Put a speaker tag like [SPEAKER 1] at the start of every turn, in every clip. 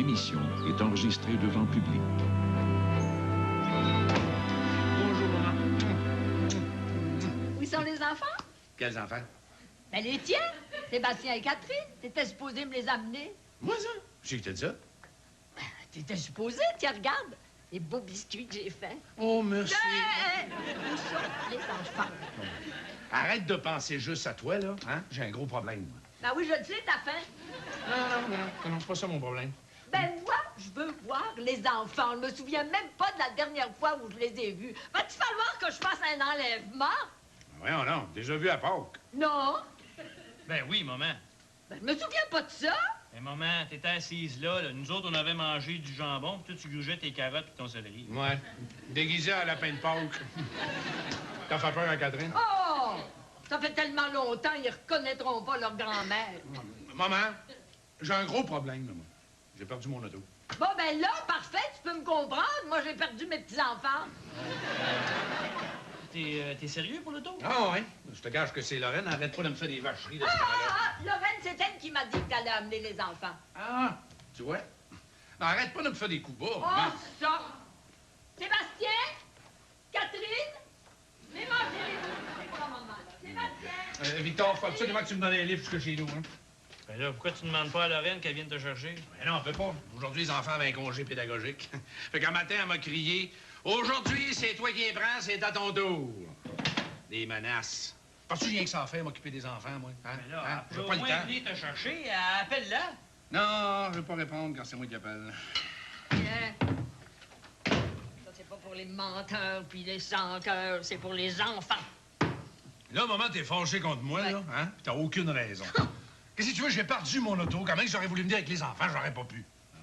[SPEAKER 1] émission est enregistrée devant public.
[SPEAKER 2] Bonjour, maman.
[SPEAKER 3] Où sont les enfants?
[SPEAKER 2] Quels enfants?
[SPEAKER 3] Ben, les tiens, Sébastien et Catherine. T'étais supposé me les amener.
[SPEAKER 2] Moi, ça? Je sais que t'as dit ça.
[SPEAKER 3] T'étais supposé, tiens, regarde. Les beaux biscuits que j'ai faits.
[SPEAKER 2] Oh, merci.
[SPEAKER 3] Où sont les enfants?
[SPEAKER 2] Arrête de penser juste à toi, là. Hein? J'ai un gros problème.
[SPEAKER 3] Ben oui, je le sais, t'as faim.
[SPEAKER 2] Non, c'est pas ça mon problème.
[SPEAKER 3] Ben moi, je veux voir les enfants. Je me souviens même pas de la dernière fois où je les ai vus. Va-t-il falloir que je fasse un enlèvement?
[SPEAKER 2] Voyons, non. Déjà vu à Pâques.
[SPEAKER 3] Non.
[SPEAKER 4] Ben oui, maman.
[SPEAKER 3] Ben, je me souviens pas de ça.
[SPEAKER 4] Mais maman, t'étais assise là. Nous autres, on avait mangé du jambon, puis toi, tu grugeais tes carottes et ton céleri.
[SPEAKER 2] Ouais. Déguisé à lapin de Pâques. T'as fait peur à Catherine?
[SPEAKER 3] Oh! Ça fait tellement longtemps, ils reconnaîtront pas leur grand-mère.
[SPEAKER 2] Maman, j'ai un gros problème, maman. J'ai perdu mon auto.
[SPEAKER 3] Bon, ben là, parfait, tu peux me comprendre. Moi, j'ai perdu mes petits-enfants.
[SPEAKER 4] T'es sérieux pour l'auto?
[SPEAKER 2] Ah, ouais. Je te gâche que c'est Lorraine. Arrête pas de me faire des vacheries de ce temps-là.
[SPEAKER 3] Lorraine, c'est elle qui m'a dit que t'allais amener les enfants.
[SPEAKER 2] Ah, tu vois? Non, arrête pas de me faire des coups bas.
[SPEAKER 3] Oh,
[SPEAKER 2] hein?
[SPEAKER 3] ça! Sébastien? Catherine? Mais mangez-les-vous. C'est pas maman, là. Sébastien?
[SPEAKER 2] Victor, faut absolument que tu me donnes un livre jusque chez nous, hein?
[SPEAKER 4] Ben là, pourquoi tu demandes pas à Lorraine qu'elle vienne te chercher?
[SPEAKER 2] Mais non, on peut pas. Aujourd'hui, les enfants avaient un congé pédagogique. Fait qu'un matin, elle m'a crié « Aujourd'hui, c'est toi qui les prends, c'est à ton tour. » Des menaces. Penses-tu que j'ai rien que ça à faire, m'occuper des enfants, moi? Hein?
[SPEAKER 4] Ben là,
[SPEAKER 2] Hein?
[SPEAKER 4] elle
[SPEAKER 2] J'ai
[SPEAKER 4] peut
[SPEAKER 2] pas
[SPEAKER 4] au
[SPEAKER 2] le
[SPEAKER 4] moins
[SPEAKER 2] temps.
[SPEAKER 4] venir te chercher. Appelle-la.
[SPEAKER 2] Non, je veux pas répondre quand c'est moi qui appelle.
[SPEAKER 3] Viens. Ça, c'est pas pour les menteurs puis les sans-cœurs, c'est pour les enfants.
[SPEAKER 2] Là, maman, t'es fâché contre moi,
[SPEAKER 3] Ouais.
[SPEAKER 2] là, hein? Puis t'as aucune raison. Qu'est-ce que tu veux? J'ai perdu mon auto. Quand même que j'aurais voulu venir avec les enfants, j'aurais pas pu.
[SPEAKER 3] Ah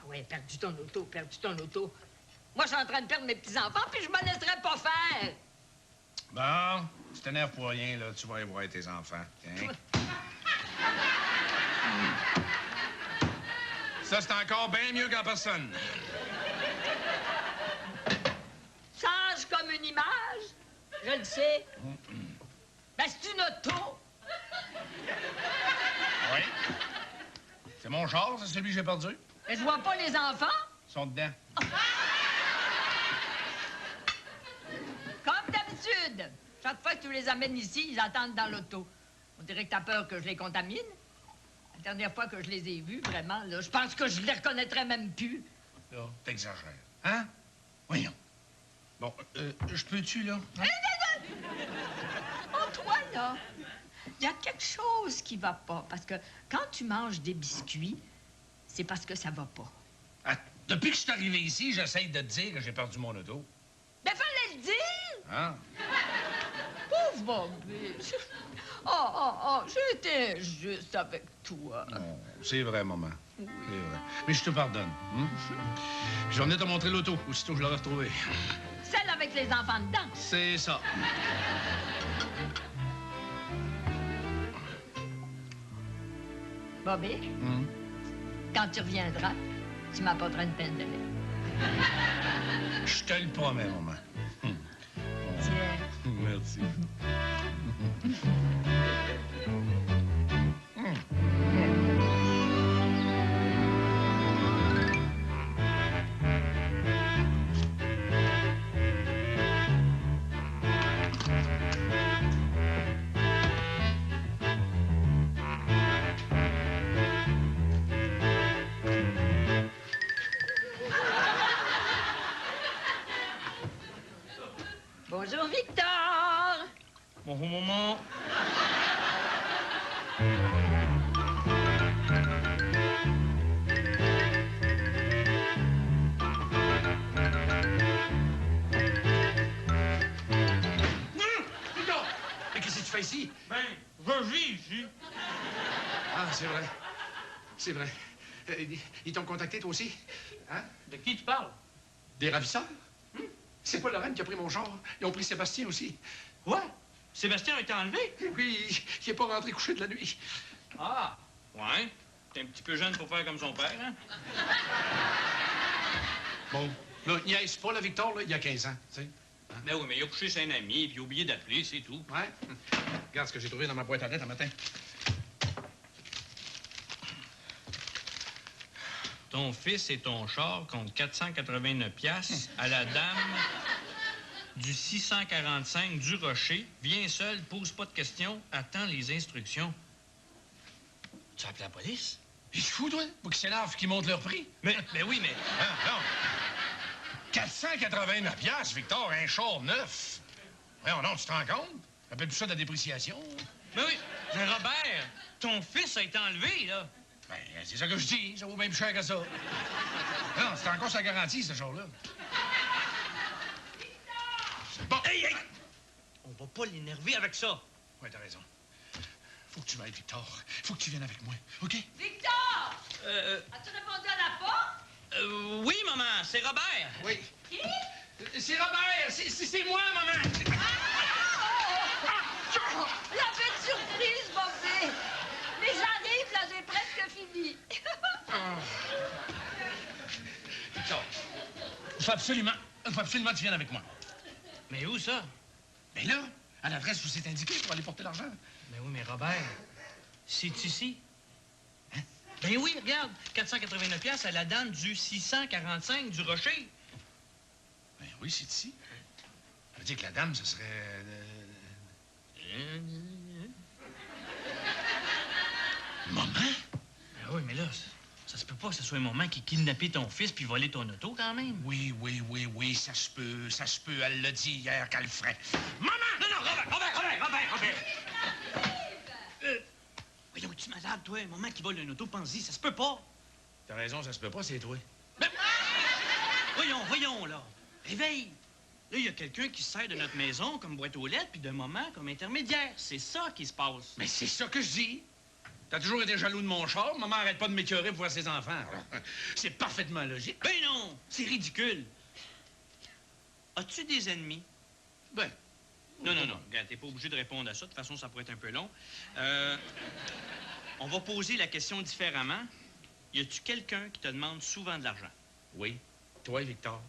[SPEAKER 3] ouais, perdu ton auto, perdu ton auto. Moi, je suis en train de perdre mes petits-enfants, puis je me laisserai pas faire.
[SPEAKER 2] Bon, tu t'énerves pour rien, là. Tu vas aller voir tes enfants. Tiens. Ça, c'est encore bien mieux qu'en personne.
[SPEAKER 3] Sage comme une image, je le sais. Ben, c'est une auto.
[SPEAKER 2] Oui. C'est mon char, c'est celui que j'ai perdu.
[SPEAKER 3] Mais je vois pas les enfants.
[SPEAKER 2] Ils sont dedans.
[SPEAKER 3] Comme d'habitude. Chaque fois que tu les amènes ici, ils attendent dans l'auto. On dirait que t'as peur que je les contamine. La dernière fois que je les ai vus, vraiment, là, je pense que je les reconnaîtrais même plus.
[SPEAKER 2] Là, t'exagères. Hein? Voyons. Bon, je peux-tu, là? Hein?
[SPEAKER 3] Oh, toi, là, il y a quelque chose qui va pas. Parce que quand tu manges des biscuits, c'est parce que ça va pas.
[SPEAKER 2] Ah, depuis que je suis arrivé ici, j'essaye de te dire que j'ai perdu mon auto.
[SPEAKER 3] Ben, fallait le dire!
[SPEAKER 2] Hein?
[SPEAKER 3] Pauvre Bobby! Oh, j'étais juste avec toi.
[SPEAKER 2] Non, c'est vrai, maman. C'est vrai. Mais je te pardonne. Hein? Je vais venir te montrer l'auto, aussitôt que je l'aurai retrouvée.
[SPEAKER 3] Celle avec les enfants dedans.
[SPEAKER 2] C'est ça.
[SPEAKER 3] Bobby, quand tu reviendras, tu m'apporteras une peine de lait.
[SPEAKER 2] Je te le promets, maman.
[SPEAKER 3] Tiens.
[SPEAKER 2] Merci.
[SPEAKER 3] Bonjour, Victor!
[SPEAKER 4] Bonjour, maman.
[SPEAKER 2] Victor! Mais qu'est-ce que tu fais ici?
[SPEAKER 4] Ben, je vis ici.
[SPEAKER 2] Ah, c'est vrai. C'est vrai. Ils t'ont contacté, toi aussi? Hein?
[SPEAKER 4] De qui tu parles?
[SPEAKER 2] Des ravisseurs? C'est pas Lorraine qui a pris mon char. Ils ont pris Sébastien aussi.
[SPEAKER 4] Quoi? Sébastien a été enlevé?
[SPEAKER 2] Oui, il est pas rentré coucher de la nuit.
[SPEAKER 4] Ah, ouais. T'es un petit peu jeune pour faire comme son père, hein?
[SPEAKER 2] Bon, là, niaise pas, là, Victor, là, il y a 15 ans, tu sais.
[SPEAKER 4] Ben oui, mais il a couché chez un ami, puis il a oublié d'appeler, c'est tout.
[SPEAKER 2] Ouais? Regarde ce que j'ai trouvé dans ma boîte à lettres un matin.
[SPEAKER 4] Ton ton fils et ton char contre 489 piastres à la dame du 645 du Rocher. Viens seul, pose pas de questions, attends les instructions. Tu as appelé la police?
[SPEAKER 2] Il est fou, toi? Pour qu'ils s'énervent, qu'ils montent leur prix.
[SPEAKER 4] Mais oui, mais...
[SPEAKER 2] Ah, non. 489 piastres, Victor, un char neuf. Voyons non, tu te rends compte? Appelle-tu ça de la dépréciation?
[SPEAKER 4] Mais oui, mais Robert, ton fils a été enlevé, là.
[SPEAKER 2] Ben, c'est ça que je dis. Ça vaut bien plus cher que ça. Non, c'est encore sa garantie, ce char-là. Bon.
[SPEAKER 4] Hey! On va pas l'énerver avec ça.
[SPEAKER 2] Ouais, t'as raison. Faut que tu m'aides, Victor. Faut que tu viennes avec moi, OK?
[SPEAKER 3] Victor! As-tu répondu à la porte?
[SPEAKER 4] Oui, maman, c'est Robert.
[SPEAKER 2] Oui.
[SPEAKER 3] Qui?
[SPEAKER 2] C'est Robert! C'est moi, maman!
[SPEAKER 3] La belle surprise, Bobby! Mais j'arrive, là, j'ai presque fini.
[SPEAKER 2] Victor, il faut absolument que tu viennes avec moi.
[SPEAKER 4] Mais où ça?
[SPEAKER 2] Mais là, à l'adresse où c'est indiqué pour aller porter l'argent.
[SPEAKER 4] Ben oui, mais Robert, c'est ici. Hein? Ben oui, regarde, 489 piastres à la dame du 645 du Rocher.
[SPEAKER 2] Ben oui, c'est ici. Ça veut dire que la dame, ce serait... Maman?
[SPEAKER 4] Ben oui, mais là, ça se peut pas que ce soit maman qui kidnappé ton fils puis volé ton auto, quand même.
[SPEAKER 2] Oui, ça se peut. Elle l'a dit hier qu'elle le ferait. Maman!
[SPEAKER 4] Non, Robert! Voyons, tu malade, toi? Maman qui vole un auto, pense-y, ça se peut pas.
[SPEAKER 2] T'as raison, ça se peut pas, c'est toi.
[SPEAKER 4] Voyons, là. Réveille. Là, il y a quelqu'un qui se sert de notre maison comme boîte aux lettres puis de maman comme intermédiaire. C'est ça qui se passe.
[SPEAKER 2] Mais c'est ça que je dis. T'as toujours été jaloux de mon char. Maman arrête pas de m'écœurer pour voir ses enfants. Alors, c'est parfaitement logique.
[SPEAKER 4] Ben non, c'est ridicule. As-tu des ennemis?
[SPEAKER 2] Ben...
[SPEAKER 4] Non. Regarde, t'es pas obligé de répondre à ça. De toute façon, ça pourrait être un peu long. On va poser la question différemment. Y a-tu quelqu'un qui te demande souvent de l'argent?
[SPEAKER 2] Oui. Toi, Victor.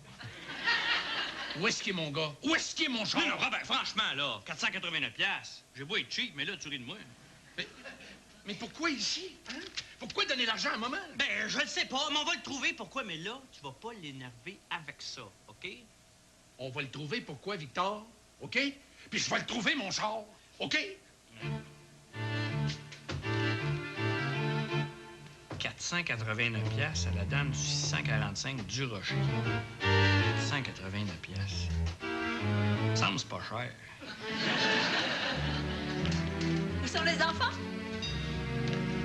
[SPEAKER 2] Où est-ce qu'il est mon gars? Où est-ce qu'il est mon char?
[SPEAKER 4] Non, Robert, franchement, là, 489 piastres. J'ai beau être cheap, mais là, tu ris de moi.
[SPEAKER 2] Mais pourquoi ici? Hein? Pourquoi donner l'argent à maman?
[SPEAKER 4] Ben, je le sais pas, mais on va le trouver. Pourquoi? Mais là, tu vas pas l'énerver avec ça, OK?
[SPEAKER 2] On va le trouver, pourquoi, Victor? OK? Puis je vais le trouver, mon char. OK?
[SPEAKER 4] 489 piastres à la dame du 645 du Rocher. 489 piastres. Ça me semble pas cher.
[SPEAKER 3] Où sont les enfants?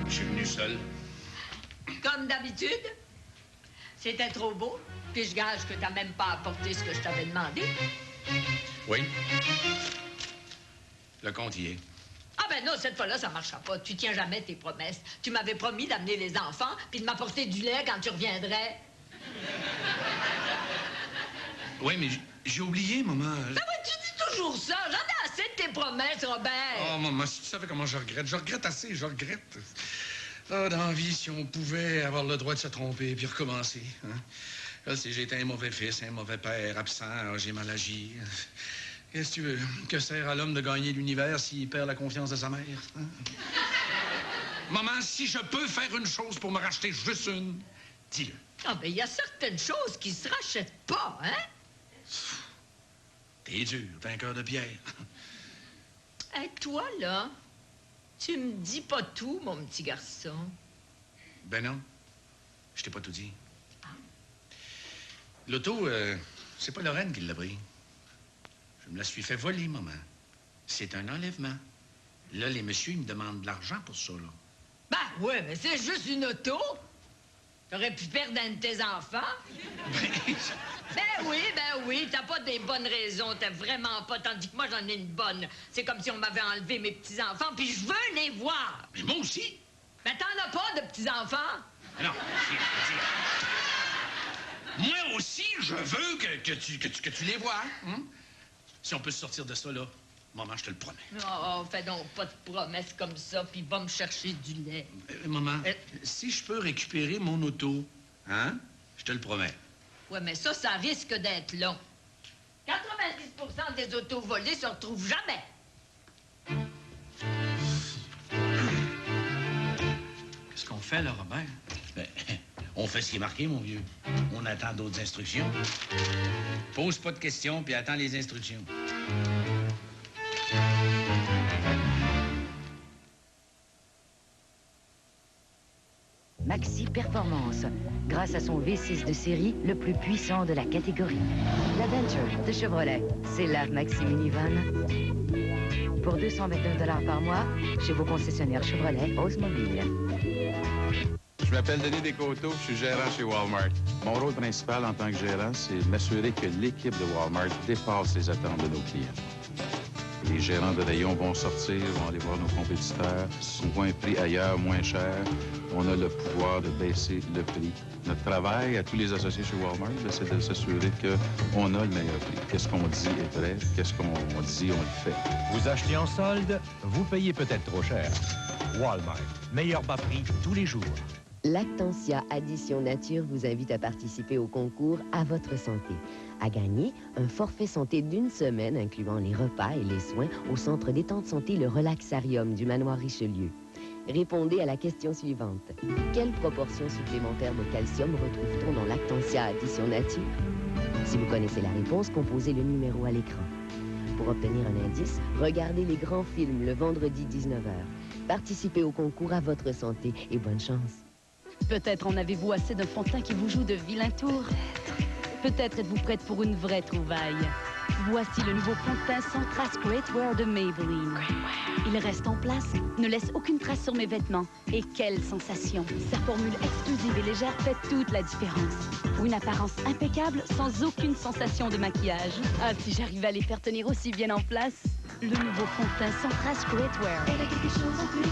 [SPEAKER 2] Je suis venu seul.
[SPEAKER 3] Comme d'habitude. C'était trop beau. Puis je gage que t'as même pas apporté ce que je t'avais demandé.
[SPEAKER 2] Oui. Le compte y est.
[SPEAKER 3] Ah ben non, cette fois-là, ça marchera pas. Tu tiens jamais tes promesses. Tu m'avais promis d'amener les enfants puis de m'apporter du lait quand tu reviendrais.
[SPEAKER 2] Oui, mais j'ai oublié, maman.
[SPEAKER 3] Ben oui, tu dis toujours ça. J'en ai assez de tes promesses, Robert.
[SPEAKER 2] Oh, maman, si tu savais comment je regrette. Je regrette assez, je regrette. Ah, dans la vie, si on pouvait avoir le droit de se tromper puis recommencer. Hein? Là, si j'étais un mauvais fils, un mauvais père, absent, j'ai mal agi. Qu'est-ce que tu veux? Que sert à l'homme de gagner l'univers s'il perd la confiance de sa mère? Hein? Maman, si je peux faire une chose pour me racheter juste une, dis-le.
[SPEAKER 3] Ah ben, il y a certaines choses qui se rachètent pas, hein?
[SPEAKER 2] T'es dur, t'as un cœur de pierre.
[SPEAKER 3] Hey, toi, là, tu me dis pas tout, mon petit garçon.
[SPEAKER 2] Ben non, je t'ai pas tout dit. L'auto, c'est pas Lorraine qui l'a pris. Je me la suis fait voler, maman. C'est un enlèvement. Là, les messieurs, ils me demandent de l'argent pour ça, là.
[SPEAKER 3] Ben ouais, mais c'est juste une auto. T'aurais pu perdre un de tes enfants. Ben oui, t'as pas des bonnes raisons, t'as vraiment pas, tandis que moi, j'en ai une bonne. C'est comme si on m'avait enlevé mes petits-enfants, puis je veux les voir.
[SPEAKER 2] Mais moi aussi.
[SPEAKER 3] Ben t'en as pas de petits-enfants.
[SPEAKER 2] Non, moi aussi, je veux que tu les vois. Hein? Si on peut se sortir de ça, là, maman, je te le promets.
[SPEAKER 3] Oh, fais donc pas de promesses comme ça, puis va me chercher du lait.
[SPEAKER 2] Maman, si je peux récupérer mon auto, hein, je te le promets.
[SPEAKER 3] Ouais, mais ça risque d'être long. 90% des autos volées se retrouvent jamais.
[SPEAKER 4] Qu'est-ce qu'on fait, là, Robert?
[SPEAKER 2] Ben, On fait ce qui est marqué, mon vieux. On attend d'autres instructions. Pose pas de questions, puis attends les instructions.
[SPEAKER 5] Maxi Performance, grâce à son V6 de série le plus puissant de la catégorie. L'Adventure de Chevrolet, c'est la Maxi Minivan. Pour 229 $ par mois, chez vos concessionnaires Chevrolet Oldsmobile.
[SPEAKER 6] Je m'appelle Denis Descoteaux, je suis gérant chez Walmart. Mon rôle principal en tant que gérant, c'est m'assurer que l'équipe de Walmart dépasse les attentes de nos clients. Les gérants de rayon vont sortir, vont aller voir nos compétiteurs. Si on voit un prix ailleurs moins cher, on a le pouvoir de baisser le prix. Notre travail à tous les associés chez Walmart, c'est de s'assurer qu'on a le meilleur prix. Qu'est-ce qu'on dit est vrai, qu'est-ce qu'on dit, on le fait.
[SPEAKER 7] Vous achetez en solde, vous payez peut-être trop cher. Walmart, meilleur bas prix tous les jours.
[SPEAKER 8] Lactantia Addition Nature vous invite à participer au concours À votre santé. À gagner, un forfait santé d'une semaine incluant les repas et les soins au centre détente santé Le Relaxarium du Manoir Richelieu. Répondez à la question suivante. Quelle proportion supplémentaire de calcium retrouve-t-on dans Lactantia Addition Nature? Si vous connaissez la réponse, composez le numéro à l'écran. Pour obtenir un indice, regardez les grands films le vendredi 19h. Participez au concours À votre santé et bonne chance.
[SPEAKER 9] Peut-être en avez-vous assez d'un fantin qui vous joue de vilains tours. Peut-être êtes-vous prête pour une vraie trouvaille. Voici le nouveau fond de teint sans trace Great Wear de Maybelline. Il reste en place, ne laisse aucune trace sur mes vêtements. Et quelle sensation! Sa formule exclusive et légère fait toute la différence. Pour une apparence impeccable, sans aucune sensation de maquillage. Ah, si j'arrivais à les faire tenir aussi bien en place. Le nouveau fond de teint sans trace Great Wear.
[SPEAKER 10] Elle a quelque chose en plus,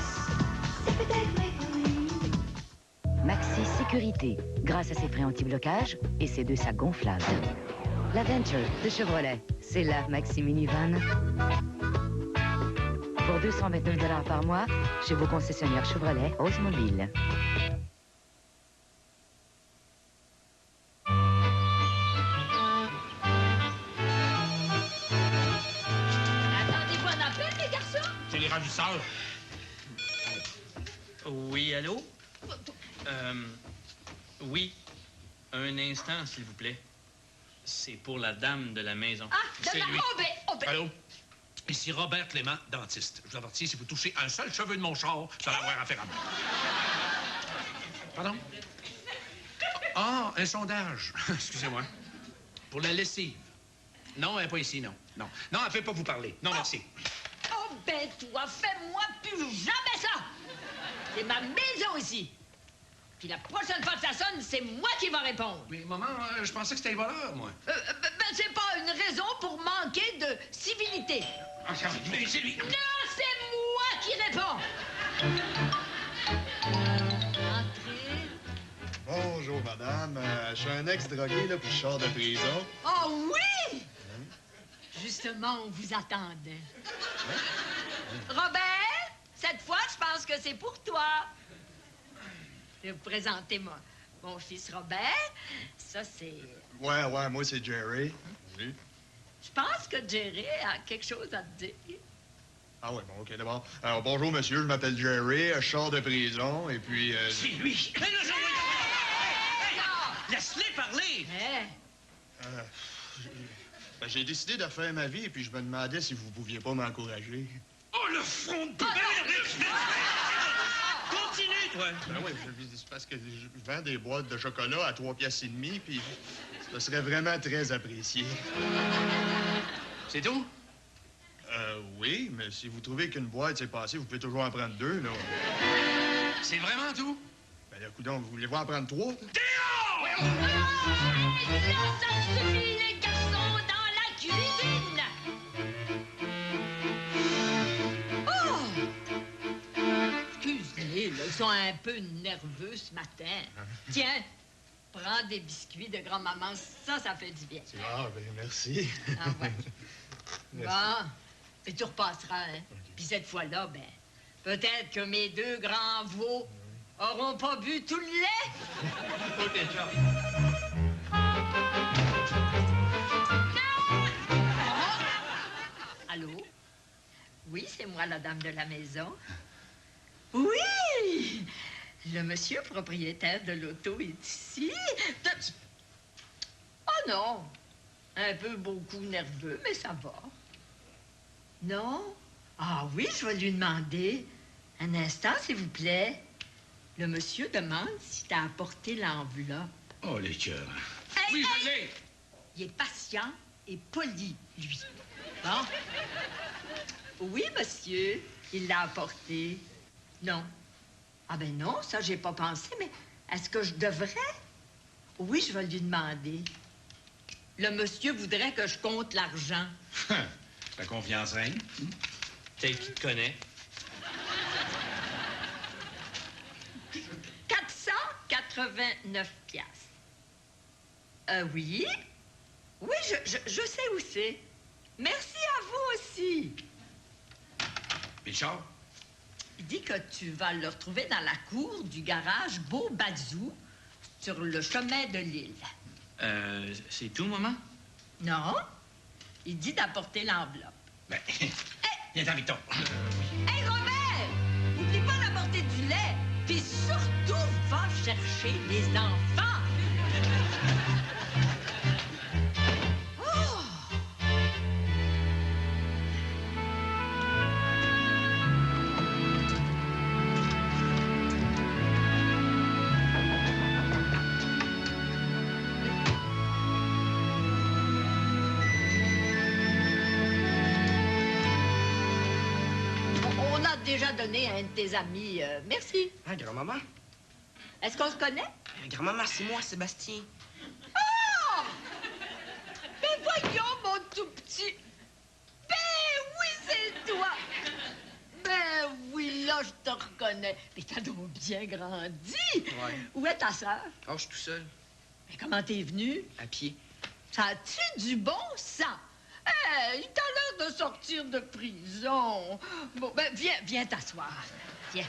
[SPEAKER 10] c'est peut-être Maybelline.
[SPEAKER 5] Maxi Sécurité, grâce à ses freins anti-blocage et ses deux sacs gonflables. L'Adventure de Chevrolet, c'est la Maxi Minivan. Pour 229 $ par mois, chez vos concessionnaires Chevrolet Oldsmobile.
[SPEAKER 3] Attendez-vous un appel, les garçons?
[SPEAKER 2] C'est les ravisseurs.
[SPEAKER 4] Oui, allô? Oui. Un instant, s'il vous plaît. C'est pour la dame de la maison.
[SPEAKER 3] Ah,
[SPEAKER 2] C'est lui.
[SPEAKER 3] Oh, ben...
[SPEAKER 2] Allô? Ici Robert Clément, dentiste. Je vous avertis, si vous touchez un seul cheveu de mon char, vous allez avoir affaire à moi. Pardon? Ah, un sondage. Excusez-moi. Pour la lessive. Non, elle n'est pas ici, non. Non, non, elle ne fait pas vous parler. Non, merci.
[SPEAKER 3] Oh, ben, toi, fais-moi plus jamais ça! C'est ma maison ici. Puis la prochaine fois que ça sonne, c'est moi qui va répondre.
[SPEAKER 2] Mais maman, je pensais que c'était le voleur, moi.
[SPEAKER 3] Ben, c'est pas une raison pour manquer de civilité.
[SPEAKER 2] Ah, mais c'est lui.
[SPEAKER 3] Non, c'est moi qui réponds. Entrez.
[SPEAKER 11] Bonjour, madame. Je suis un ex-drogué, là, puis je sors de prison.
[SPEAKER 3] Oh oui! Justement, on vous attendait. Robert, cette fois, je pense que c'est pour toi. Je vais vous présenter mon fils Robert. Ça, c'est...
[SPEAKER 11] Ouais, moi, c'est Jerry. Oui.
[SPEAKER 3] Je pense que Jerry a quelque chose à te dire.
[SPEAKER 11] Ah ouais, bon, OK, d'abord. Alors, bonjour, monsieur, je m'appelle Jerry, je sors de prison, et puis...
[SPEAKER 2] C'est lui. Laisse-les parler.
[SPEAKER 11] Ben, j'ai décidé de refaire ma vie, et puis je me demandais si vous pouviez pas m'encourager.
[SPEAKER 2] Oh, le front de...
[SPEAKER 4] Continue, toi!
[SPEAKER 11] Ben oui, c'est parce que je vends des boîtes de chocolat à 3,5 piastres, puis ce serait vraiment très apprécié.
[SPEAKER 2] C'est tout?
[SPEAKER 11] Oui, mais si vous trouvez qu'une boîte s'est passée, vous pouvez toujours en prendre 2, là.
[SPEAKER 2] C'est vraiment tout?
[SPEAKER 11] Ben là, coudonc, vous voulez-vous en prendre 3?
[SPEAKER 3] Là, ça suffit, les garçons, dans la cuisine! Oh! Excusez, là, ils sont un peu nerveux ce matin. Tiens, prends des biscuits de grand-maman, ça fait du bien.
[SPEAKER 11] Ah, ben merci.
[SPEAKER 3] Ah ouais. Bon, et tu repasseras, hein? Okay. Puis cette fois-là, ben, peut-être que mes deux grands veaux auront pas bu tout le lait.
[SPEAKER 2] OK, ciao.
[SPEAKER 3] Allô? Oui, c'est moi, la dame de la maison. Oui! Le monsieur propriétaire de l'auto est ici. Oh non! Un peu beaucoup nerveux, mais ça va. Non? Ah oui, je vais lui demander. Un instant, s'il vous plaît. Le monsieur demande si t'as apporté l'enveloppe.
[SPEAKER 2] Oh, les cœurs.
[SPEAKER 3] Hey,
[SPEAKER 2] Oui,
[SPEAKER 3] hey!
[SPEAKER 2] je l'ai!
[SPEAKER 3] Il est patient et poli, lui. Bon? Oui, monsieur, il l'a apporté. Non. Ah ben non, ça, j'ai pas pensé, mais est-ce que je devrais? Oui, je vais lui demander. Le monsieur voudrait que je compte l'argent.
[SPEAKER 2] Fais confiance, Reine.
[SPEAKER 4] Peut-être qu'il te connaît.
[SPEAKER 3] 489 piastres. Oui? Oui, je sais où c'est. Merci à vous aussi.
[SPEAKER 2] Richard?
[SPEAKER 3] Il dit que tu vas le retrouver dans la cour du garage Beau-Bazou, sur le chemin de l'île.
[SPEAKER 4] C'est tout, maman?
[SPEAKER 3] Non. Il dit d'apporter l'enveloppe.
[SPEAKER 2] Ben, viens-t'en, Victor.
[SPEAKER 3] Hey, Robert! N'oublie pas d'apporter du lait. Puis surtout, va chercher les enfants. Oh! On a déjà donné à un de tes amis. Merci.
[SPEAKER 12] Hein, grand-maman?
[SPEAKER 3] Est-ce qu'on se connaît?
[SPEAKER 12] Grand-maman, c'est moi, Sébastien.
[SPEAKER 3] Oh! Mais voyons, mon tout petit. Ben oui, c'est toi. Ben oui, là, je te reconnais. Mais t'as donc bien grandi.
[SPEAKER 12] Ouais.
[SPEAKER 3] Où est ta sœur?
[SPEAKER 12] Oh, je suis tout seul.
[SPEAKER 3] Mais comment t'es venu?
[SPEAKER 12] À pied.
[SPEAKER 3] Ça a-tu du bon sang? Hey, t'as l'air de sortir de prison. Bon, ben viens t'asseoir. Viens.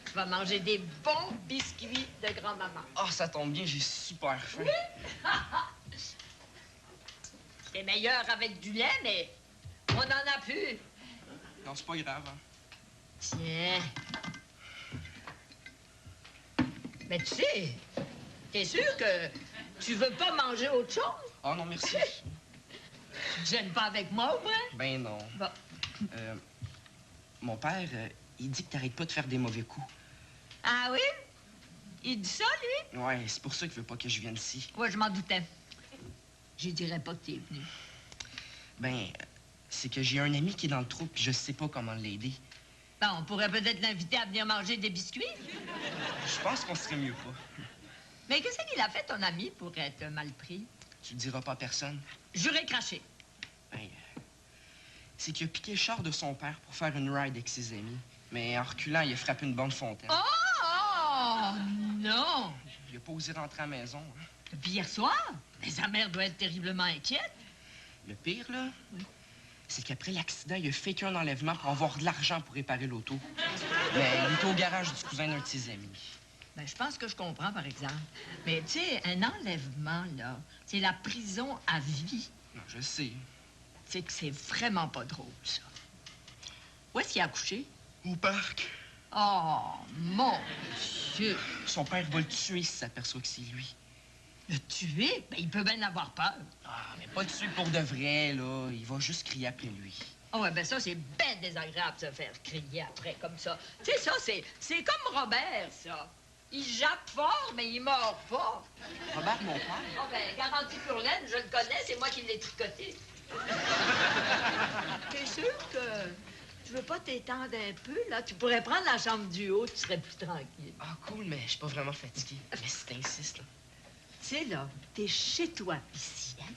[SPEAKER 3] Tu vas manger des bons biscuits de grand-maman.
[SPEAKER 12] Oh, ça tombe bien, j'ai super faim.
[SPEAKER 3] Oui? C'est meilleur avec du lait, mais on en a plus.
[SPEAKER 12] Non, c'est pas grave, hein.
[SPEAKER 3] Tiens. Mais tu sais, t'es sûr que tu veux pas manger autre chose?
[SPEAKER 12] Oh non, merci.
[SPEAKER 3] Tu te gênes pas avec moi, au moins?
[SPEAKER 12] Ben non.
[SPEAKER 3] Bon.
[SPEAKER 12] Mon père, il dit que t'arrêtes pas de faire des mauvais coups.
[SPEAKER 3] Ah oui? Il dit ça, lui?
[SPEAKER 12] Ouais, c'est pour ça qu'il veut pas que je vienne ici.
[SPEAKER 3] Ouais, je m'en doutais. Je dirais pas que t'es venu.
[SPEAKER 12] Ben, c'est que j'ai un ami qui est dans le trou, puis je sais pas comment l'aider.
[SPEAKER 3] Bon, on pourrait peut-être l'inviter à venir manger des biscuits.
[SPEAKER 12] Je pense qu'on serait mieux pas.
[SPEAKER 3] Mais qu'est-ce qu'il a fait, ton ami, pour être mal pris?
[SPEAKER 12] Tu le diras pas à personne.
[SPEAKER 3] J'aurais craché.
[SPEAKER 12] Ben, c'est qu'il a piqué le char de son père pour faire une ride avec ses amis. Mais en reculant, il a frappé une bonne fontaine.
[SPEAKER 3] Oh! Non!
[SPEAKER 12] Il a pas osé rentrer à la maison. Hein.
[SPEAKER 3] Puis hier soir? Mais sa mère doit être terriblement inquiète.
[SPEAKER 12] Le pire, là, c'est qu'après l'accident, il a fait un enlèvement pour avoir de l'argent pour réparer l'auto. Mais il était au garage du cousin d'un de ses amis.
[SPEAKER 3] Ben, je pense que je comprends, par exemple. Mais, tu sais, un enlèvement, là, c'est la prison à vie.
[SPEAKER 12] Non, je sais.
[SPEAKER 3] C'est que c'est vraiment pas drôle, ça. Où est-ce qu'il a accouché?
[SPEAKER 12] Au parc.
[SPEAKER 3] Oh, mon Dieu!
[SPEAKER 12] Son père va le tuer si s'aperçoit que c'est lui.
[SPEAKER 3] Le tuer? Ben, il peut bien avoir peur.
[SPEAKER 12] Ah, mais pas le tuer pour de vrai, là. Il va juste crier après lui.
[SPEAKER 3] Ah ouais, ben ça, c'est bien désagréable de se faire crier après comme ça. Tu sais, ça, c'est comme Robert, ça. Il jappe fort, mais il mord pas.
[SPEAKER 12] Robert, mon père?
[SPEAKER 3] Ah ben, garantie pour laine, je le connais, c'est moi qui l'ai tricoté. T'es sûr que tu veux pas t'étendre un peu, là? Tu pourrais prendre la chambre du haut, tu serais plus tranquille.
[SPEAKER 12] Ah, cool, mais je suis pas vraiment fatigué. Mais si t'insistes, là.
[SPEAKER 3] Tu sais, là, t'es chez toi, ici, hein?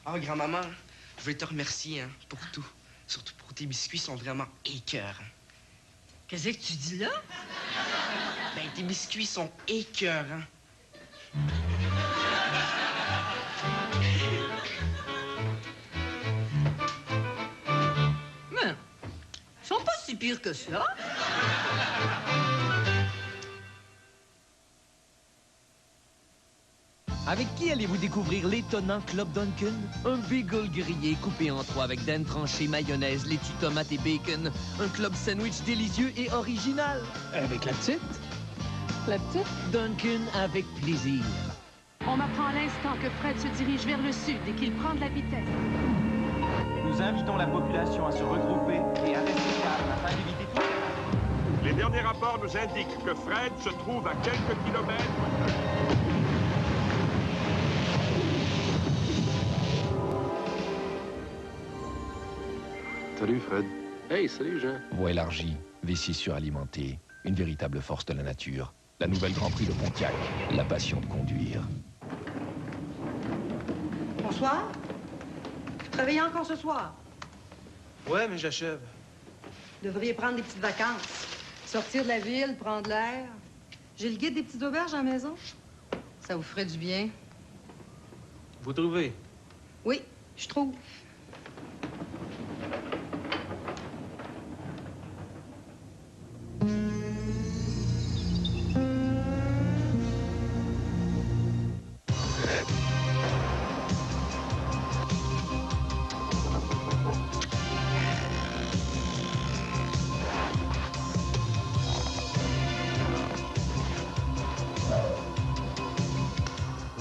[SPEAKER 12] Ah, grand-maman, je veux te remercier, hein, pour tout. Surtout pour tes biscuits, ils sont vraiment écœurants.
[SPEAKER 3] Qu'est-ce que tu dis là?
[SPEAKER 12] Ben, tes biscuits sont écœurants.
[SPEAKER 3] Mais, ils sont pas si pires que ça.
[SPEAKER 13] Avec qui allez-vous découvrir l'étonnant Club Dunkin? Un bagel grillé coupé en trois avec dents tranchées, mayonnaise, laitue, tomate et bacon. Un club sandwich délicieux et original. Avec la petite?
[SPEAKER 9] La petite?
[SPEAKER 13] Dunkin avec plaisir.
[SPEAKER 9] On m'apprend à l'instant que Fred se dirige vers le sud et qu'il prend de la vitesse.
[SPEAKER 14] Nous invitons la population à se regrouper et à rester calme afin d'éviter tout.
[SPEAKER 15] Les derniers rapports nous indiquent que Fred se trouve à quelques kilomètres.
[SPEAKER 6] Salut, Fred.
[SPEAKER 16] Hey, salut, Jean.
[SPEAKER 7] Voie élargie, vessie suralimentée, une véritable force de la nature. La nouvelle Grand Prix de Pontiac, la passion de conduire.
[SPEAKER 17] Bonsoir. Vous travaillez encore ce soir?
[SPEAKER 14] Ouais, mais j'achève.
[SPEAKER 17] Vous devriez prendre des petites vacances. Sortir de la ville, prendre l'air. J'ai le guide des petites auberges à la maison. Ça vous ferait du bien.
[SPEAKER 14] Vous trouvez?
[SPEAKER 17] Oui, je trouve.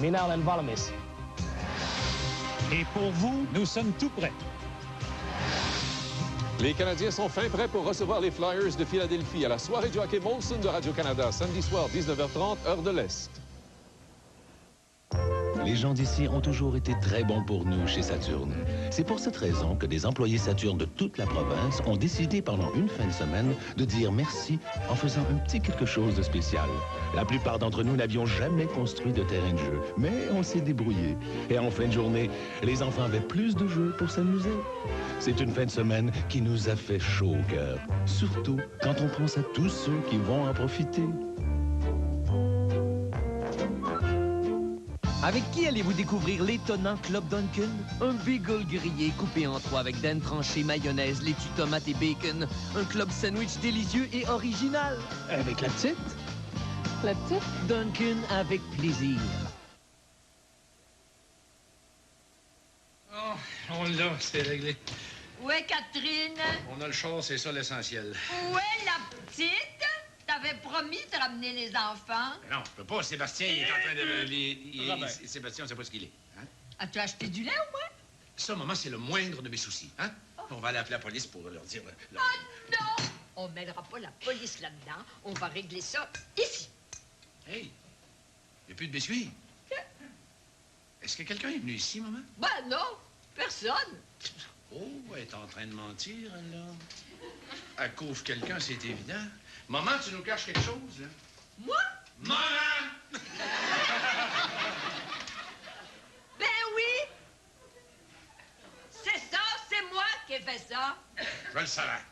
[SPEAKER 18] Minard and Valamis. Et pour vous, nous sommes tout prêts.
[SPEAKER 19] Les Canadiens sont fin prêts pour recevoir les Flyers de Philadelphie à la soirée du hockey Molson de Radio-Canada, samedi soir, 19h30, heure de l'Est.
[SPEAKER 20] Les gens d'ici ont toujours été très bons pour nous chez Saturne. C'est pour cette raison que des employés Saturne de toute la province ont décidé pendant une fin de semaine de dire merci en faisant un petit quelque chose de spécial. La plupart d'entre nous n'avions jamais construit de terrain de jeu, mais on s'est débrouillé. Et en fin de journée, les enfants avaient plus de jeux pour s'amuser. C'est une fin de semaine qui nous a fait chaud au cœur, surtout quand on pense à tous ceux qui vont en profiter.
[SPEAKER 13] Avec qui allez-vous découvrir l'étonnant Club Dunkin? Un bagel grillé coupé en trois avec dents tranchées, mayonnaise, laitue, tomate et bacon. Un club sandwich délicieux et original. Avec la petite?
[SPEAKER 9] La petite?
[SPEAKER 13] Dunkin avec plaisir.
[SPEAKER 2] Oh, on l'a, c'est réglé.
[SPEAKER 3] Où est Catherine?
[SPEAKER 2] On a le char, c'est ça l'essentiel.
[SPEAKER 3] Où est la petite? T'avais promis de ramener les enfants.
[SPEAKER 2] Non, je peux pas. Sébastien, il est en train de... Sébastien, on sait pas ce qu'il est. Hein?
[SPEAKER 3] As-tu acheté du lait au moins?
[SPEAKER 2] Ça, maman, c'est le moindre de mes soucis. Hein? On va aller appeler la police pour leur dire...
[SPEAKER 3] Oh non! On mêlera pas la police là-dedans. On va régler ça ici.
[SPEAKER 2] Hey, il n'y a plus de biscuits. Est-ce que quelqu'un est venu ici, maman?
[SPEAKER 3] Ben non, personne.
[SPEAKER 2] Oh, elle est en train de mentir, là. Elle couvre quelqu'un, c'est évident. Maman, tu nous caches quelque chose, là?
[SPEAKER 3] Moi?
[SPEAKER 2] Maman!
[SPEAKER 3] Ben oui! C'est ça, c'est moi qui ai fait ça.
[SPEAKER 2] Je le savais.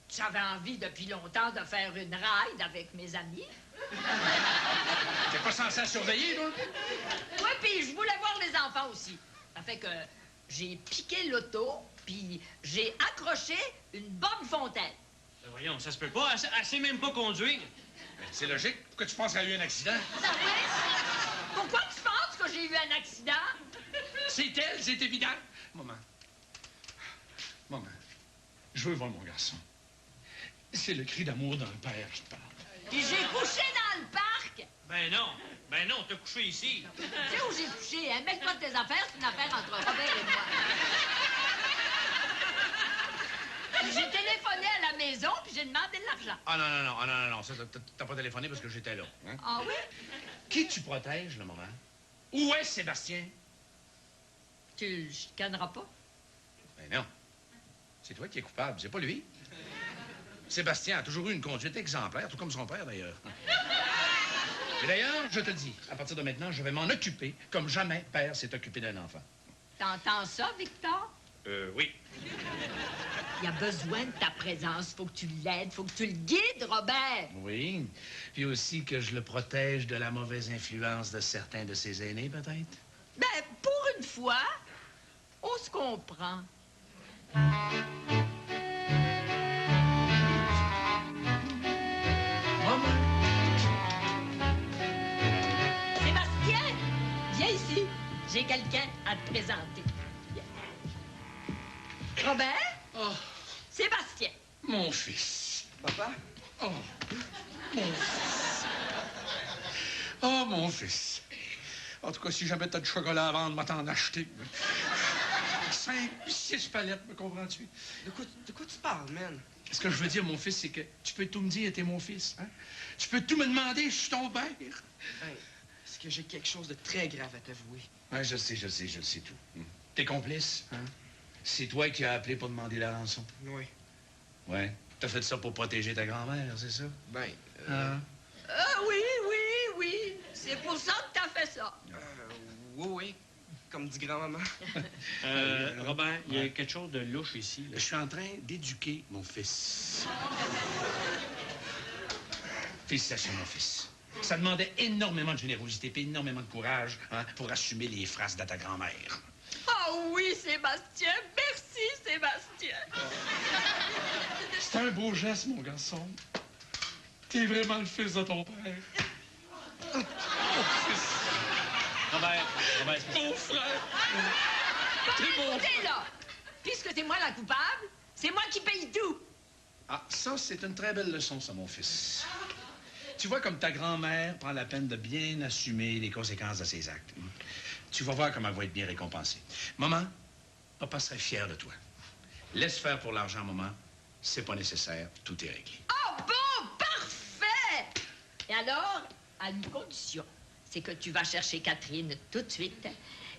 [SPEAKER 3] J'avais envie depuis longtemps de faire une ride avec mes amis.
[SPEAKER 2] T'es pas censé la surveiller, toi?
[SPEAKER 3] Oui, puis je voulais voir les enfants aussi. Ça fait que j'ai piqué l'auto, puis j'ai accroché une bonne fontaine.
[SPEAKER 4] Voyons, ça se peut pas. Elle sait même pas conduire.
[SPEAKER 2] C'est logique. Pourquoi tu penses qu'elle a eu un accident?
[SPEAKER 3] Pourquoi tu penses que j'ai eu un accident?
[SPEAKER 2] C'est elle, c'est évident. Maman. Maman, je veux voir mon garçon. C'est le cri d'amour d'un père qui te parle.
[SPEAKER 3] Puis j'ai couché dans le parc.
[SPEAKER 4] Ben non, t'as couché ici.
[SPEAKER 3] Tu sais où j'ai couché, hein? Mets-toi de tes affaires, c'est une affaire entre Robert et moi. J'ai téléphoné à la maison, puis j'ai demandé de l'argent.
[SPEAKER 2] Ah non, ça, t'as pas téléphoné parce que j'étais là. Hein?
[SPEAKER 3] Ah oui?
[SPEAKER 2] Qui tu protèges, le moment? Où est Sébastien?
[SPEAKER 3] Tu le chicaneras pas?
[SPEAKER 2] Ben non. C'est toi qui es coupable, c'est pas lui. Sébastien a toujours eu une conduite exemplaire, tout comme son père, d'ailleurs. Et d'ailleurs, je te le dis, à partir de maintenant, je vais m'en occuper comme jamais père s'est occupé d'un enfant.
[SPEAKER 3] T'entends ça, Victor?
[SPEAKER 2] Oui.
[SPEAKER 3] Il a besoin de ta présence. Faut que tu l'aides, faut que tu le guides, Robert.
[SPEAKER 2] Oui. Puis aussi que je le protège de la mauvaise influence de certains de ses aînés, peut-être?
[SPEAKER 3] Ben, pour une fois, on se comprend. Sébastien? j'ai quelqu'un à te présenter. Robert?
[SPEAKER 2] Oh.
[SPEAKER 3] Sébastien.
[SPEAKER 2] Mon fils.
[SPEAKER 12] Papa?
[SPEAKER 2] Oh, mon fils. Oh, mon fils. En tout cas, si jamais t'as du chocolat à vendre, moi t'en acheter. 5, 6 palettes, me comprends-tu?
[SPEAKER 12] De quoi tu parles, man?
[SPEAKER 2] Ce que je veux dire, mon fils, c'est que tu peux tout me dire, t'es mon fils. Hein? Tu peux tout me demander, je suis ton père.
[SPEAKER 12] Hey, est-ce que j'ai quelque chose de très grave à t'avouer?
[SPEAKER 2] Ouais, je sais tout. T'es complice, hein? C'est toi qui as appelé pour demander la rançon.
[SPEAKER 12] Oui.
[SPEAKER 2] Ouais. T'as fait ça pour protéger ta grand-mère, c'est ça?
[SPEAKER 12] Ben,
[SPEAKER 3] Oui. C'est pour ça que t'as fait ça.
[SPEAKER 12] Oui. Comme dit grand-maman.
[SPEAKER 4] Robert, il y a quelque chose de louche ici.
[SPEAKER 2] Je suis en train d'éduquer mon fils. Félicitations, mon fils. Ça demandait énormément de générosité et énormément de courage pour assumer les phrases de ta grand-mère.
[SPEAKER 3] Oh oui, Sébastien. Merci, Sébastien.
[SPEAKER 2] C'est un beau geste, mon garçon. T'es vraiment le fils de ton père.
[SPEAKER 4] Robert,
[SPEAKER 2] mon frère.
[SPEAKER 3] Bon, écoutez, là. Puisque c'est moi la coupable, c'est moi qui paye tout.
[SPEAKER 2] Ah, ça, c'est une très belle leçon, ça, mon fils. Tu vois comme ta grand-mère prend la peine de bien assumer les conséquences de ses actes. Tu vas voir comment elle va être bien récompensée. Maman, papa serait fier de toi. Laisse faire pour l'argent, maman. C'est pas nécessaire, tout est réglé.
[SPEAKER 3] Oh bon, parfait! Et alors, à une condition, c'est que tu vas chercher Catherine tout de suite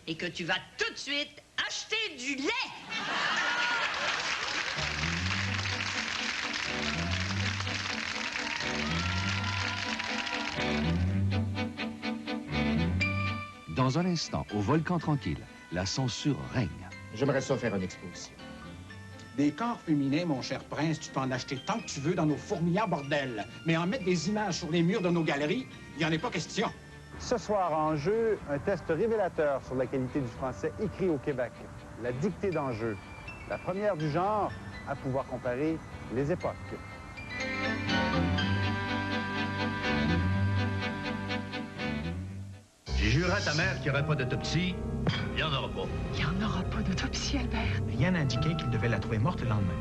[SPEAKER 3] et que tu vas tout de suite acheter du lait!
[SPEAKER 1] Dans un instant, au Volcan Tranquille, la censure règne.
[SPEAKER 18] J'aimerais ça faire une exposition. Des corps féminins, mon cher prince, tu peux en acheter tant que tu veux dans nos fourmillants bordels. Mais en mettre des images sur les murs de nos galeries, il n'y en est pas question.
[SPEAKER 16] Ce soir en jeu, un test révélateur sur la qualité du français écrit au Québec. La dictée d'enjeu. La première du genre à pouvoir comparer les époques.
[SPEAKER 21] J'ai juré à ta mère qu'il n'y aurait pas d'autopsie. Il n'y en aura pas.
[SPEAKER 22] Il n'y en aura pas d'autopsie, Albert.
[SPEAKER 18] Rien n'indiquait qu'il devait la trouver morte le lendemain.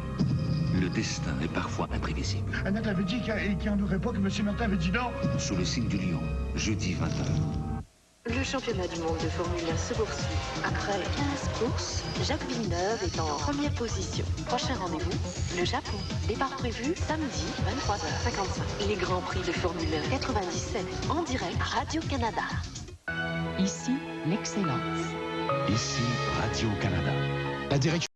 [SPEAKER 21] Le destin est parfois imprévisible.
[SPEAKER 23] Annette avait dit qu'il n'y en aurait pas, que M. Martin avait dit non.
[SPEAKER 21] Sous le signe du lion, jeudi 20h.
[SPEAKER 24] Le championnat du monde de Formule 1 se poursuit. Après 15 courses, Jacques Villeneuve est en première position. Prochain rendez-vous, le Japon. Départ prévu samedi 23h55. Les Grands Prix de Formule 1 97 en direct à Radio-Canada.
[SPEAKER 5] Ici, l'excellence.
[SPEAKER 1] Ici, Radio-Canada. La direction